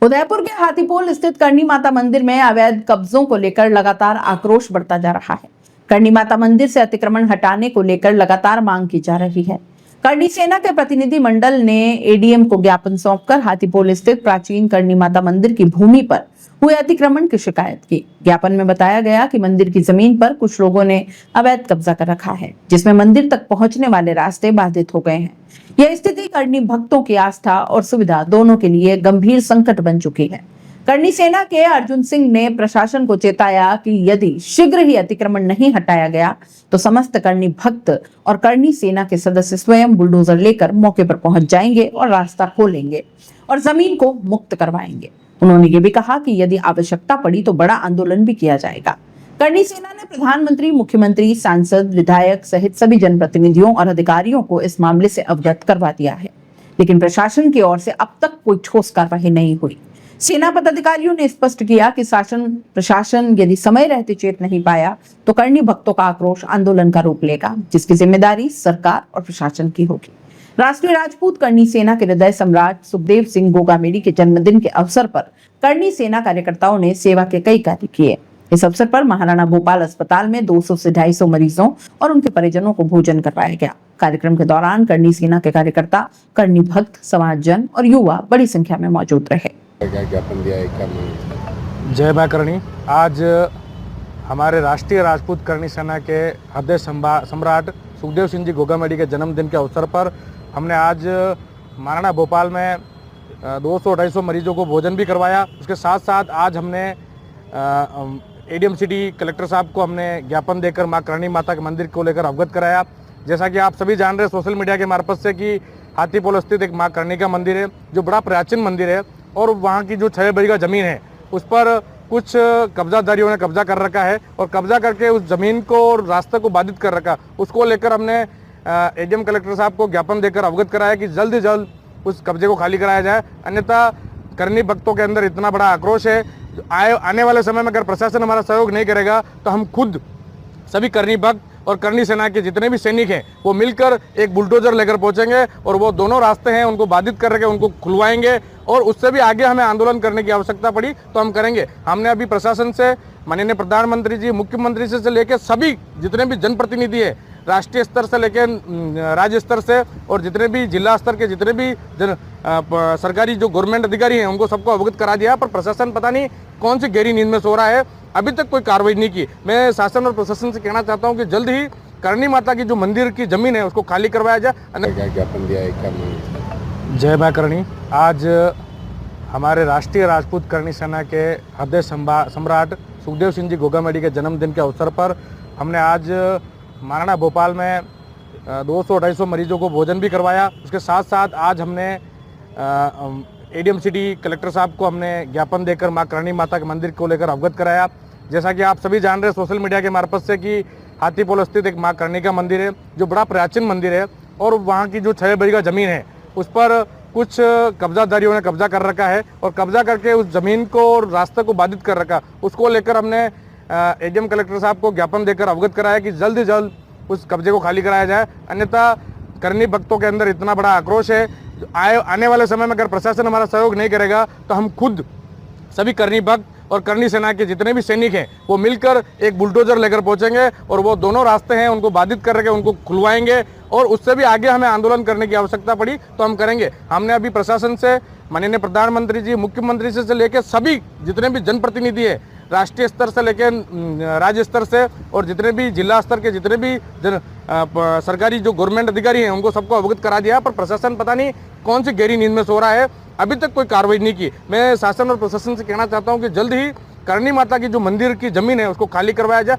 उदयपुर के हाथीपोल स्थित करनी माता मंदिर में अवैध कब्जों को लेकर लगातार आक्रोश बढ़ता जा रहा है। करनी माता मंदिर से अतिक्रमण हटाने को लेकर लगातार मांग की जा रही है। करनी सेना के प्रतिनिधि मंडल ने एडीएम को ज्ञापन सौंपकर हाथीपोल स्थित प्राचीन करनी माता मंदिर की भूमि पर हुए अतिक्रमण की शिकायत की। ज्ञापन में बताया गया कि मंदिर की जमीन पर कुछ लोगों ने अवैध कब्जा कर रखा है, जिसमें मंदिर तक पहुंचने वाले रास्ते बाधित हो गए हैं। यह स्थिति करनी भक्तों की आस्था और सुविधा दोनों के लिए गंभीर संकट बन चुकी है। करनी सेना के अर्जुन सिंह ने प्रशासन को चेताया कि यदि शीघ्र ही अतिक्रमण नहीं हटाया गया तो समस्त करनी भक्त और करनी सेना के सदस्य स्वयं बुलडोजर लेकर मौके पर पहुंच जाएंगे और रास्ता खोलेंगे और जमीन को मुक्त करवाएंगे। उन्होंने ये भी कहा कि यदि आवश्यकता पड़ी तो बड़ा आंदोलन भी किया जाएगा। करनी सेना ने प्रधानमंत्री, मुख्यमंत्री, सांसद, विधायक सहित सभी जनप्रतिनिधियों और अधिकारियों को इस मामले से अवगत करवा दिया है, लेकिन प्रशासन की ओर से अब तक कोई ठोस कार्रवाई नहीं हुई। सेना पदाधिकारियों ने स्पष्ट किया कि प्रशासन यदि समय रहते चेत नहीं पाया तो करनी भक्तों का आक्रोश आंदोलन का रूप लेगा, जिसकी जिम्मेदारी सरकार और प्रशासन की होगी। राष्ट्रीय राजपूत करनी सेना के हृदय सम्राट सुखदेव सिंह गोगामेडी के जन्मदिन के अवसर पर करनी सेना कार्यकर्ताओं ने सेवा के कई कार्य किए। इस अवसर पर महाराणा भोपाल अस्पताल में 200 से 250 मरीजों और उनके परिजनों को भोजन करवाया गया। कार्यक्रम के दौरान करनी सेना के कार्यकर्ता, करनी भक्त, समाजजन और युवा बड़ी संख्या में मौजूद रहे। ज्ञापन दिया है, क्या मांग? जय मां करनी। आज हमारे राष्ट्रीय राजपूत करनी सेना के हृदय सम्राट सुखदेव सिंह जी गोगामेडी के जन्मदिन के अवसर पर हमने आज महाराणा भोपाल में 200-250 मरीजों को भोजन भी करवाया। उसके साथ साथ आज हमने एडीएम सिटी कलेक्टर साहब को हमने ज्ञापन देकर मां करनी माता के मंदिर को लेकर अवगत कराया। जैसा कि आप सभी जान रहे हैं सोशल मीडिया के मार्फत से कि हाथीपोल स्थित एक मां करनी का मंदिर है, जो बड़ा प्राचीन मंदिर है और वहाँ की जो 6 बीघा जमीन है उस पर कुछ कब्जाधारियों ने कब्जा कर रखा है और कब्जा करके उस जमीन को और रास्ते को बाधित कर रखा। उसको लेकर हमने एडीएम कलेक्टर साहब को ज्ञापन देकर अवगत कराया कि जल्द से जल्द उस कब्जे को खाली कराया जाए, अन्यथा करनी भक्तों के अंदर इतना बड़ा आक्रोश है। आने वाले समय में अगर प्रशासन हमारा सहयोग नहीं करेगा तो हम खुद सभी करनी भक्त और करनी सेना के जितने भी सैनिक हैं वो मिलकर एक बुलडोजर लेकर पहुंचेंगे और वो दोनों रास्ते हैं उनको बाधित कर रखे उनको खुलवाएंगे और उससे भी आगे हमें आंदोलन करने की आवश्यकता पड़ी तो हम करेंगे। हमने अभी प्रशासन से, माननीय प्रधानमंत्री जी, मुख्यमंत्री से लेकर सभी जितने भी जनप्रतिनिधि है, राष्ट्रीय स्तर से लेकर राज्य स्तर से और जितने भी जिला स्तर के जितने भी सरकारी जो गवर्नमेंट अधिकारी हैं उनको सबको अवगत करा दिया, पर प्रशासन पता नहीं कौन सी गहरी नींद में सो रहा है, अभी तक कोई कार्रवाई नहीं की। मैं शासन और प्रशासन से कहना चाहता हूं कि जल्द ही करनी माता की जो मंदिर की जमीन है उसको खाली करवाया जाए। ज्ञापन दिया है, क्या मांग? जय मां करनी। आज हमारे राष्ट्रीय राजपूत करनी सेना के हृदय सम्राट सुखदेव सिंह जी गोगामेडी के जन्मदिन के अवसर पर हमने आज महाराणा भोपाल में 200-250 मरीजों को भोजन भी करवाया। उसके साथ साथ आज हमने एडीएम सिटी कलेक्टर साहब को हमने ज्ञापन देकर मां करनी माता के मंदिर को लेकर अवगत कराया। जैसा कि आप सभी जान रहे हैं सोशल मीडिया के मार्फत से कि हाथीपोल स्थित एक मां करनी का मंदिर है, जो बड़ा प्राचीन मंदिर है और वहाँ की जो 6 बीघा जमीन है उस पर कुछ कब्जाधारियों ने कब्जा कर रखा है और कब्जा करके उस जमीन को और रास्ते को बाधित कर रखा। उसको लेकर हमने एडीएम कलेक्टर साहब को ज्ञापन देकर अवगत कराया कि जल्द से जल्द उस कब्जे को खाली कराया जाए, अन्यथा करनी भक्तों के अंदर इतना बड़ा आक्रोश है। आने वाले समय में अगर प्रशासन हमारा सहयोग नहीं करेगा तो हम खुद सभी करनी भक्त और करनी सेना के जितने भी सैनिक हैं वो मिलकर एक बुलडोजर लेकर पहुंचेंगे और वो दोनों रास्ते हैं उनको बाधित कर रखे उनको खुलवाएंगे और उससे भी आगे हमें आंदोलन करने की आवश्यकता पड़ी तो हम करेंगे। हमने अभी प्रशासन से, माननीय प्रधानमंत्री जी, मुख्यमंत्री से लेकर सभी जितने भी जनप्रतिनिधि है, राष्ट्रीय स्तर से लेकर राज्य स्तर से और जितने भी जिला स्तर के जितने भी सरकारी जो गवर्नमेंट अधिकारी हैं उनको सबको अवगत करा दिया, पर प्रशासन पता नहीं कौन सी गहरी नींद में सो रहा है, अभी तक कोई कार्रवाई नहीं की। मैं शासन और प्रशासन से कहना चाहता हूं कि जल्द ही करनी माता की जो मंदिर की जमीन है उसको खाली करवाया जाए।